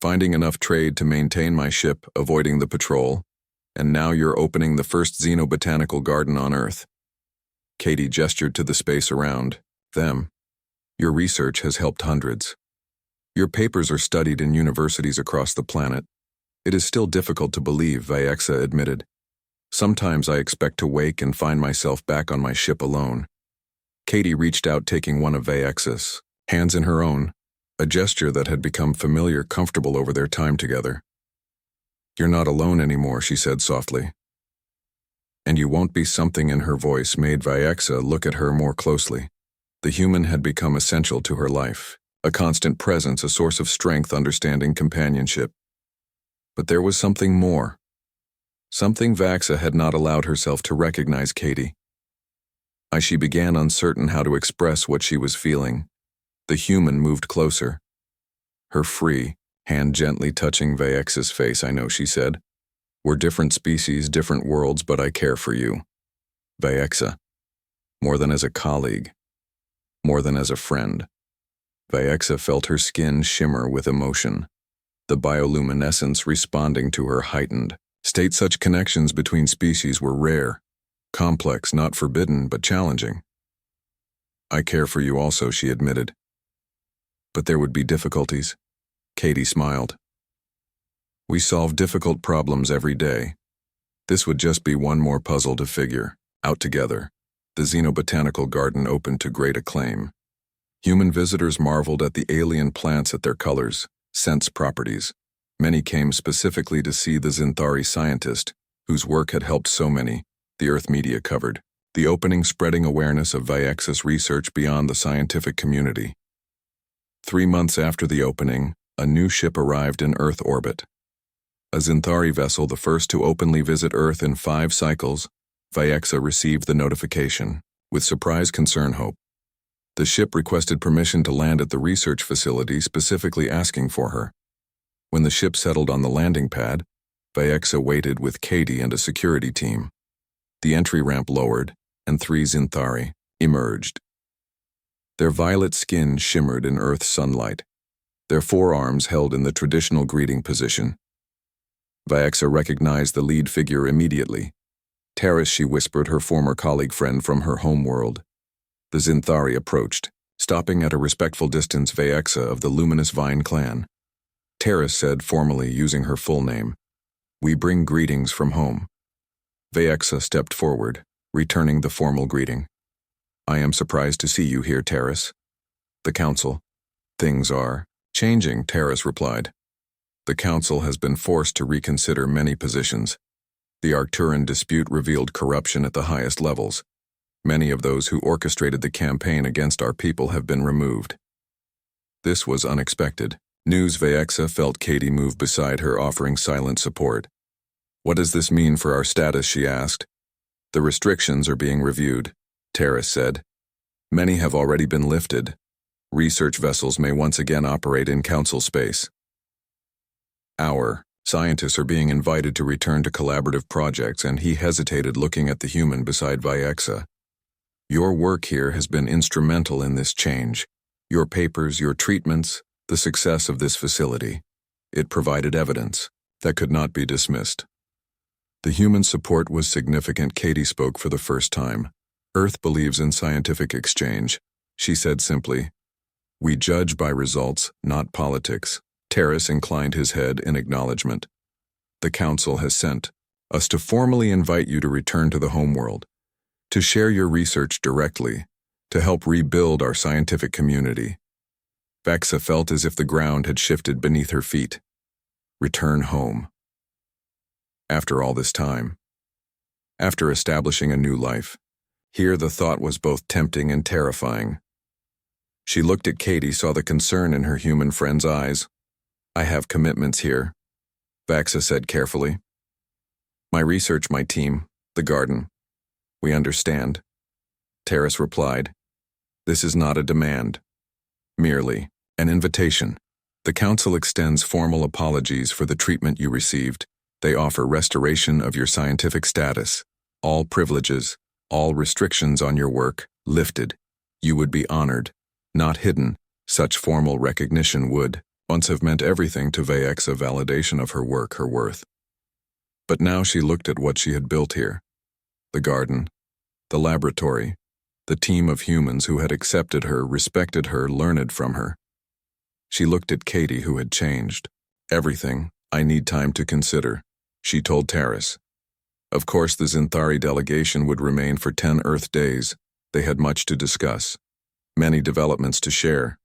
finding enough trade to maintain my ship, avoiding the patrol, and now you're opening the first xenobotanical garden on Earth. Katie gestured to the space around them. Your research has helped hundreds. Your papers are studied in universities across the planet. It is still difficult to believe, Vyexa admitted. Sometimes I expect to wake and find myself back on my ship alone. Katie reached out, taking one of Vyexa's hands in her own, a gesture that had become familiar, comfortable over their time together. You're not alone anymore, she said softly. And you won't be. Something in her voice made Vyexa look at her more closely. The human had become essential to her life, a constant presence, a source of strength, understanding, companionship. But there was something more. Something Vaxa had not allowed herself to recognize Katie. She began, uncertain how to express what she was feeling. The human moved closer, her free hand gently touching Vyexa's face. I know, she said. We're different species, different worlds, but I care for you. Vyexa. More than as a colleague. More than as a friend. Vyexa felt her skin shimmer with emotion, the bioluminescence responding to her heightened state. Such connections between species were rare, complex, not forbidden, but challenging. I care for you also, she admitted. But there would be difficulties. Katie smiled. We solve difficult problems every day. This would just be one more puzzle to figure out together. The xenobotanical garden opened to great acclaim. Human visitors marveled at the alien plants, at their colors, scents, properties. Many came specifically to see the Zinthari scientist, whose work had helped so many, the Earth media covered. The opening spreading awareness of Vyexa's research beyond the scientific community. 3 months after the opening, a new ship arrived in Earth orbit. A Zinthari vessel, the first to openly visit Earth in 5 cycles. Vyexa received the notification, with surprise, concern, hope. The ship requested permission to land at the research facility, specifically asking for her. When the ship settled on the landing pad, Vyexa waited with Katie and a security team. The entry ramp lowered, and 3 Zinthari emerged. Their violet skin shimmered in Earth's sunlight, their forearms held in the traditional greeting position. Vyexa recognized the lead figure immediately. Terrace, she whispered, her former colleague friend from her home world. The Zinthari approached, stopping at a respectful distance. Vyexa of the Luminous Vine clan. Terrace said formally, using her full name. We bring greetings from home. Vyexa stepped forward, returning the formal greeting. I am surprised to see you here, Terrace. The council. Things are changing, Terrace replied. The council has been forced to reconsider many positions. The Arcturan dispute revealed corruption at the highest levels. Many of those who orchestrated the campaign against our people have been removed. This was unexpected news. Vyexa felt Katie move beside her, offering silent support. What does this mean for our status, she asked. The restrictions are being reviewed, Terrace said. Many have already been lifted. Research vessels may once again operate in Council space. Our scientists are being invited to return to collaborative projects, and he hesitated, looking at the human beside Vyexa. Your work here has been instrumental in this change. Your papers, your treatments, the success of this facility. It provided evidence that could not be dismissed. The human support was significant. Katie spoke for the first time. Earth believes in scientific exchange. She said simply, "We judge by results, not politics." Terrace inclined his head in acknowledgement. "The Council has sent us to formally invite you to return to the homeworld, to share your research directly, to help rebuild our scientific community." Vexa felt as if the ground had shifted beneath her feet. Return home. After all this time, after establishing a new life, here the thought was both tempting and terrifying. She looked at Katie, saw the concern in her human friend's eyes. "I have commitments here," Vexa said carefully. "My research, my team, the garden. We understand." Terrace replied, "This is not a demand, merely an invitation. The Council extends formal apologies for the treatment you received. They offer restoration of your scientific status, all privileges, all restrictions on your work lifted. You would be honored, not hidden. Such formal recognition would once have meant everything to Vyexa, validation of her work, her worth. But now she looked at what she had built here. The garden, the laboratory, the team of humans who had accepted her, respected her, learned from her. She looked at Katie, who had changed. "Everything, I need time to consider," she told Terrace. Of course, the Zinthari delegation would remain for 10 Earth days. They had much to discuss, many developments to share.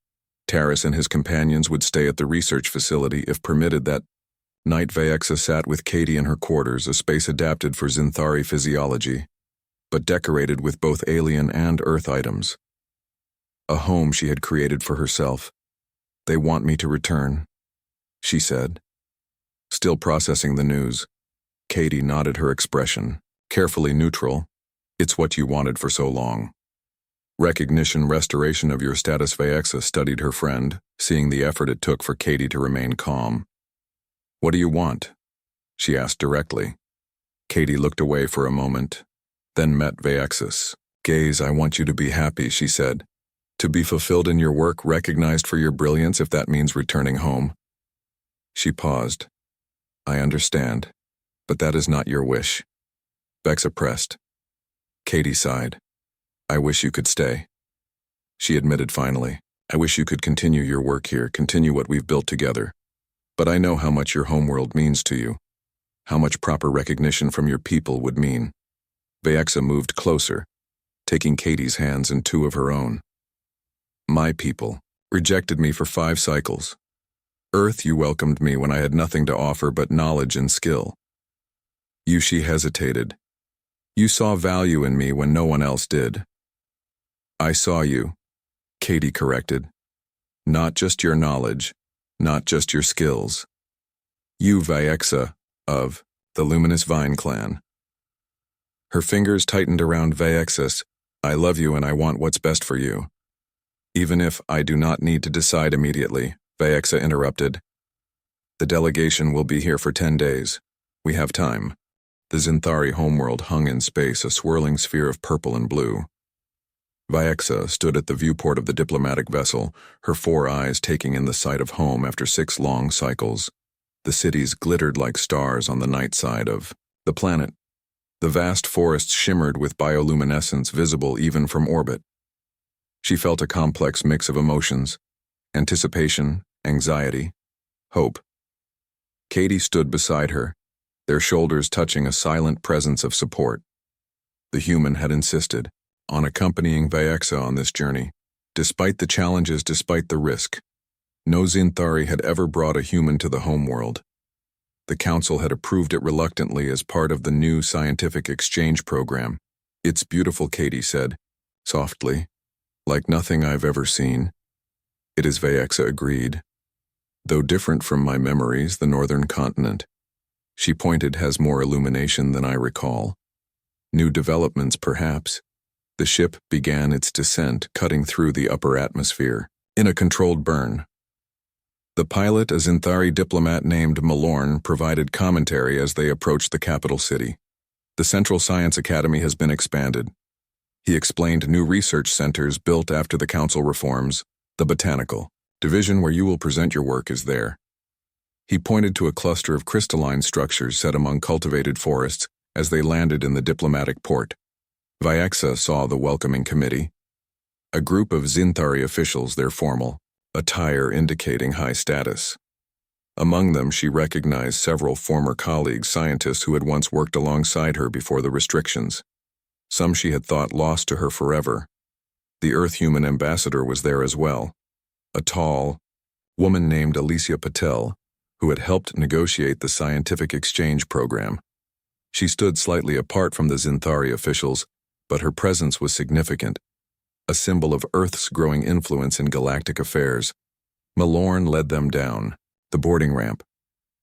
Terrace and his companions would stay at the research facility if permitted. That night, Vyexa sat with Katie in her quarters, a space adapted for Zinthari physiology, but decorated with both alien and Earth items. A home she had created for herself. "They want me to return," she said. Still processing the news, Katie nodded, her expression carefully neutral. "It's what you wanted for so long. Recognition, restoration of your status." Vyexa studied her friend, seeing the effort it took for Katie to remain calm. "What do you want?" she asked directly. Katie looked away for a moment, then met Vyexa's gaze. "I want you to be happy," she said. "To be fulfilled in your work, recognized for your brilliance, if that means returning home." She paused. "I understand, but that is not your wish." Vexa pressed. Katie sighed. "I wish you could stay," she admitted finally. "I wish you could continue your work here, continue what we've built together. But I know how much your homeworld means to you, how much proper recognition from your people would mean." Vyexa moved closer, taking Katie's hands in two of her own. "My people rejected me for 5 cycles. Earth, you welcomed me when I had nothing to offer but knowledge and skill. You," she hesitated. "You saw value in me when no one else did." "I saw you," Katie corrected. "Not just your knowledge, not just your skills. You, Vyexa, of the Luminous Vine clan." Her fingers tightened around Vyexa's. "I love you and I want what's best for you. Even if I do not need to decide immediately," Vyexa interrupted. "The delegation will be here for 10 days. We have time." The Zinthari homeworld hung in space, a swirling sphere of purple and blue. Vyexa stood at the viewport of the diplomatic vessel, her 4 eyes taking in the sight of home after 6 long cycles. The cities glittered like stars on the night side of the planet. The vast forests shimmered with bioluminescence, visible even from orbit. She felt a complex mix of emotions: anticipation, anxiety, hope. Katie stood beside her, their shoulders touching, a silent presence of support. The human had insisted on accompanying Vyexa on this journey, despite the challenges, despite the risk. No Zinthari had ever brought a human to the homeworld. The Council had approved it reluctantly as part of the new scientific exchange program. "It's beautiful," Katie said, softly, "like nothing I've ever seen." "It is," Vyexa agreed. "Though different from my memories, the northern continent," she pointed, "has more illumination than I recall. New developments, perhaps." The ship began its descent, cutting through the upper atmosphere. In a controlled burn. The pilot, a Zinthari diplomat named Malorn, provided commentary as they approached the capital city. The Central Science Academy has been expanded. He explained new research centers built after the council reforms. The Botanical Division where you will present your work is there. He pointed to a cluster of crystalline structures set among cultivated forests as they landed in the diplomatic port. Vyaxa saw the welcoming committee. A group of Zinthari officials, their formal attire indicating high status. Among them, she recognized several former colleagues, scientists who had once worked alongside her before the restrictions. Some she had thought lost to her forever. The Earth-human ambassador was there as well, a tall woman named Alicia Patel, who had helped negotiate the scientific exchange program. She stood slightly apart from the Zinthari officials, but her presence was significant, a symbol of Earth's growing influence in galactic affairs. Malorn led them down the boarding ramp.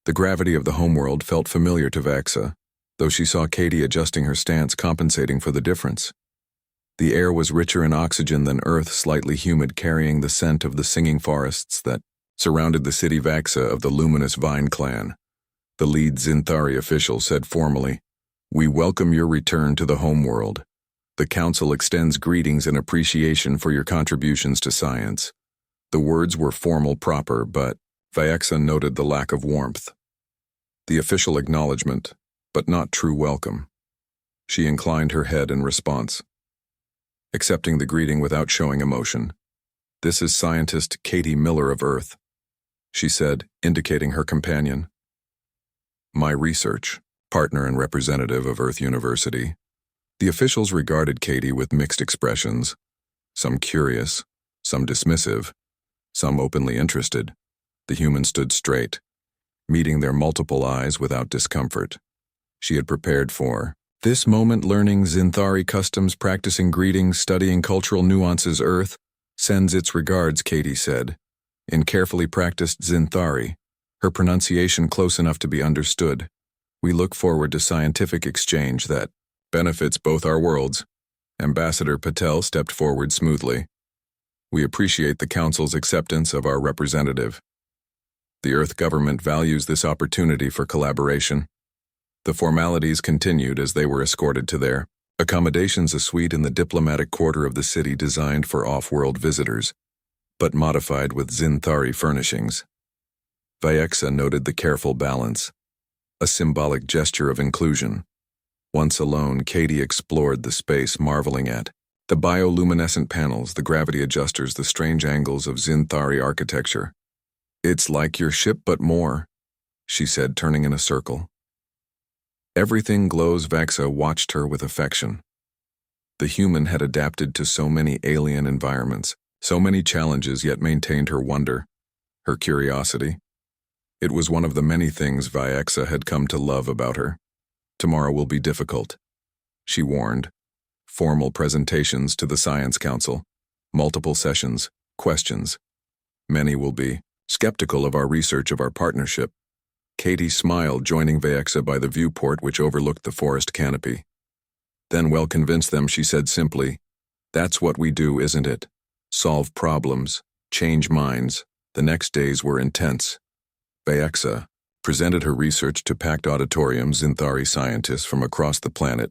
The gravity of the homeworld felt familiar to Vaxa, though she saw Katie adjusting her stance, compensating for the difference. The air was richer in oxygen than Earth, slightly humid, carrying the scent of the singing forests that surrounded the city. Vaxa of the luminous Vine clan, the lead Zinthari official, said formally, "We welcome your return to the homeworld. The council extends greetings and appreciation for your contributions to science." The words were formal, proper, but Vyaxa noted the lack of warmth. The official acknowledgement, but not true welcome. She inclined her head in response, accepting the greeting without showing emotion. "This is scientist Katie Miller of Earth," she said, indicating her companion. "My research partner and representative of Earth University." The officials regarded Katie with mixed expressions, some curious, some dismissive, some openly interested. The human stood straight, meeting their multiple eyes without discomfort. She had prepared for this moment, learning Zinthari customs, practicing greetings, studying cultural nuances. "Earth sends its regards," Katie said, in carefully practiced Zinthari, her pronunciation close enough to be understood. "We look forward to scientific exchange that benefits both our worlds." Ambassador Patel stepped forward smoothly. "We appreciate the Council's acceptance of our representative. The Earth government values this opportunity for collaboration." The formalities continued as they were escorted to their accommodations, a suite in the diplomatic quarter of the city designed for off-world visitors, but modified with Zinthari furnishings. Vyaxa noted the careful balance, a symbolic gesture of inclusion. Once alone, Katie explored the space, marveling at the bioluminescent panels, the gravity adjusters, the strange angles of Zinthari architecture. "It's like your ship, but more," she said, turning in a circle. "Everything glows." Vaxa watched her with affection. The human had adapted to so many alien environments, so many challenges, yet maintained her wonder, her curiosity. It was one of the many things Vyaxa had come to love about her. "Tomorrow will be difficult," she warned. "Formal presentations to the Science Council, multiple sessions, questions. Many will be skeptical of our research, of our partnership." Katie smiled, joining Vyaxa by the viewport which overlooked the forest canopy. "Then well, convince them," she said simply. "That's what we do, isn't it? Solve problems, change minds." The next days were intense. Vyaxa presented her research to packed auditoriums. Zinthari scientists from across the planet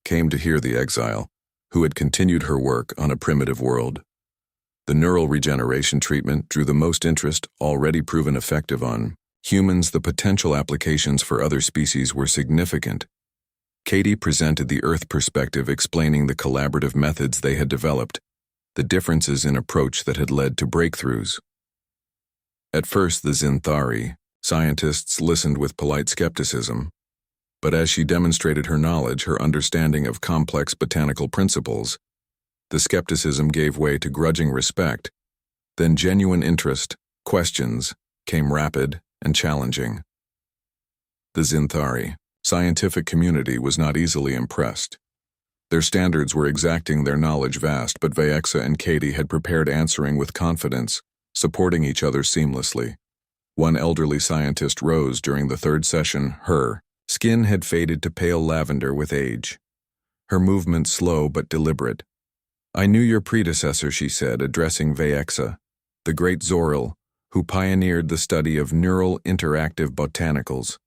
came to hear the exile, who had continued her work on a primitive world. The neural regeneration treatment drew the most interest, already proven effective on humans. The potential applications for other species were significant. Katie presented the Earth perspective, explaining the collaborative methods they had developed, the differences in approach that had led to breakthroughs. At first, the Zinthari scientists listened with polite skepticism, but as she demonstrated her knowledge, her understanding of complex botanical principles, the skepticism gave way to grudging respect. Then genuine interest, questions, came rapid and challenging. The Zinthari scientific community was not easily impressed. Their standards were exacting, their knowledge vast, but Vyaxa and Katie had prepared, answering with confidence, supporting each other seamlessly. One elderly scientist rose during the third session. Her skin had faded to pale lavender with age, her movements slow but deliberate. "I knew your predecessor," she said, addressing Vyaxa. the great Zoril, who pioneered the study of neural interactive botanicals.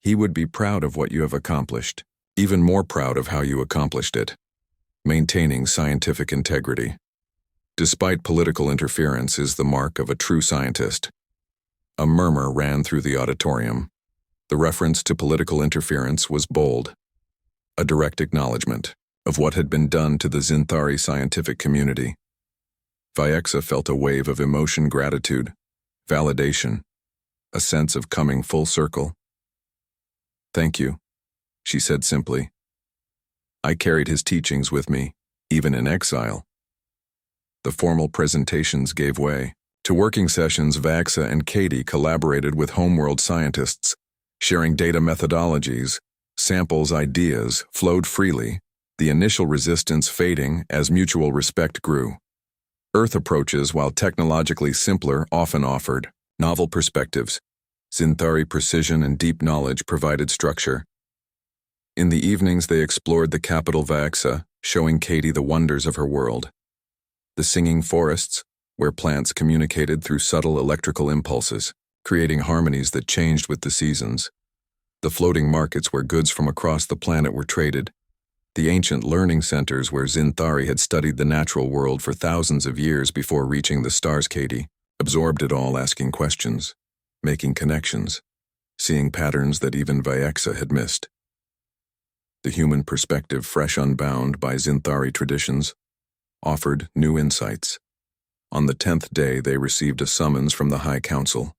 He would be proud of what you have accomplished, even more proud of how you accomplished it. Maintaining scientific integrity, despite political interference, is the mark of a true scientist. A murmur ran through the auditorium. The reference to political interference was bold, a direct acknowledgement of what had been done to the Zinthari scientific community. Vyaxa felt a wave of emotion, gratitude, validation, a sense of coming full circle. "Thank you," she said simply. "I carried his teachings with me, even in exile." The formal presentations gave way. To working sessions, Vyaxa and Katie collaborated with homeworld scientists, sharing data methodologies, samples, ideas flowed freely, the initial resistance fading as mutual respect grew. Earth approaches, while technologically simpler, often offered novel perspectives. Zinthari precision and deep knowledge provided structure. In the evenings, they explored the capital Vyaxa, showing Katie the wonders of her world. The singing forests, where plants communicated through subtle electrical impulses, creating harmonies that changed with the seasons. The floating markets where goods from across the planet were traded. The ancient learning centers where Zinthari had studied the natural world for thousands of years before reaching the stars. Katie absorbed it all, asking questions, making connections, seeing patterns that even Vyaxa had missed. The human perspective, fresh unbound by Zinthari traditions, offered new insights. On the 10th day, they received a summons from the High Council.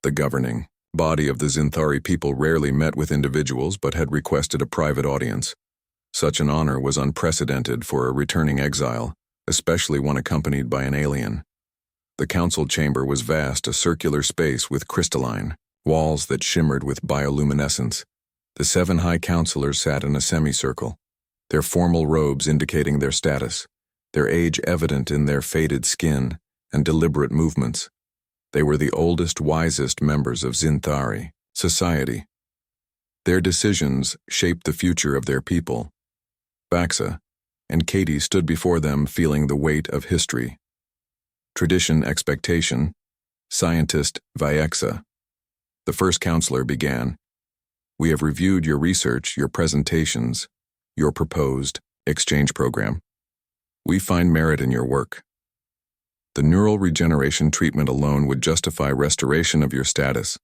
The governing body of the Zinthari people rarely met with individuals but had requested a private audience. Such an honor was unprecedented for a returning exile, especially one accompanied by an alien. The council chamber was vast, a circular space with crystalline walls that shimmered with bioluminescence. The 7 high counselors sat in a semicircle, their formal robes indicating their status, their age evident in their faded skin and deliberate movements. They were the oldest, wisest members of Zinthari society. Their decisions shaped the future of their people. Vyaxa and Katie stood before them, feeling the weight of history. Tradition, expectation, scientist Vyaxa. The first counselor began. "We have reviewed your research, your presentations, your proposed exchange program. We find merit in your work. The neural regeneration treatment alone would justify restoration of your status,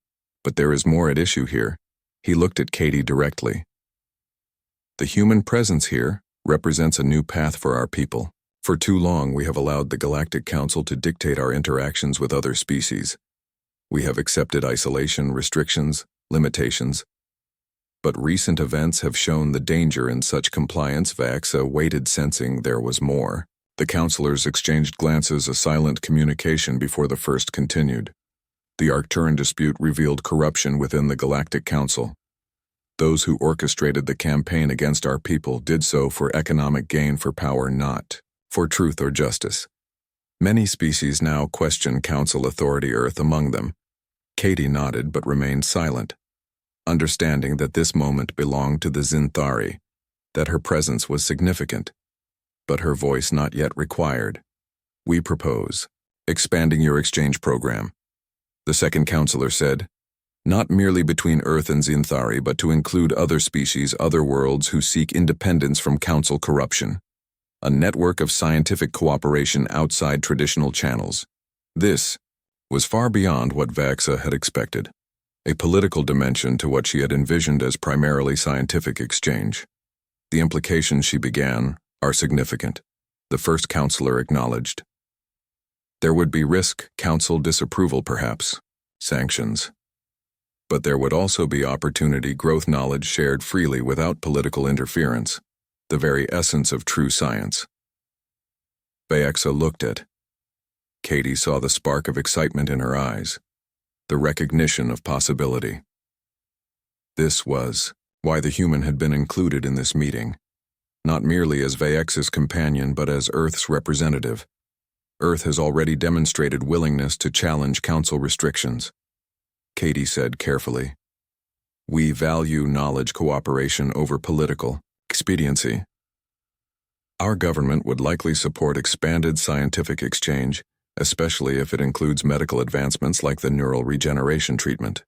but there is more at issue here." He looked at Katie directly. "The human presence here represents a new path for our people. For too long, we have allowed the Galactic Council to dictate our interactions with other species. We have accepted isolation, restrictions, limitations. But recent events have shown the danger in such compliance." Vyaxa waited, sensing there was more. The counselors exchanged glances, a silent communication before the first continued. "The Arcturan dispute revealed corruption within the Galactic Council. Those who orchestrated the campaign against our people did so for economic gain, for power, not for truth or justice. Many species now question Council authority, Earth among them." Katie nodded but remained silent, understanding that this moment belonged to the Zinthari, that her presence was significant, but her voice not yet required. "We propose expanding your exchange program," the second counselor said, "not merely between Earth and Zinthari, but to include other species, other worlds who seek independence from Council corruption. A network of scientific cooperation outside traditional channels." This was far beyond what Vyaxa had expected. A political dimension to what she had envisioned as primarily scientific exchange. The implications, she began, are significant, the first counselor acknowledged. There would be risk, council disapproval perhaps, sanctions. But there would also be opportunity, growth, knowledge shared freely without political interference, the very essence of true science. Vyaxa looked at. Katie saw the spark of excitement in her eyes, the recognition of possibility. This was why the human had been included in this meeting, not merely as Vyaxa's companion but as Earth's representative. Earth has already demonstrated willingness to challenge council restrictions. Katie said carefully, "We value knowledge cooperation over political expediency. Our government would likely support expanded scientific exchange, especially if it includes medical advancements like the neural regeneration treatment.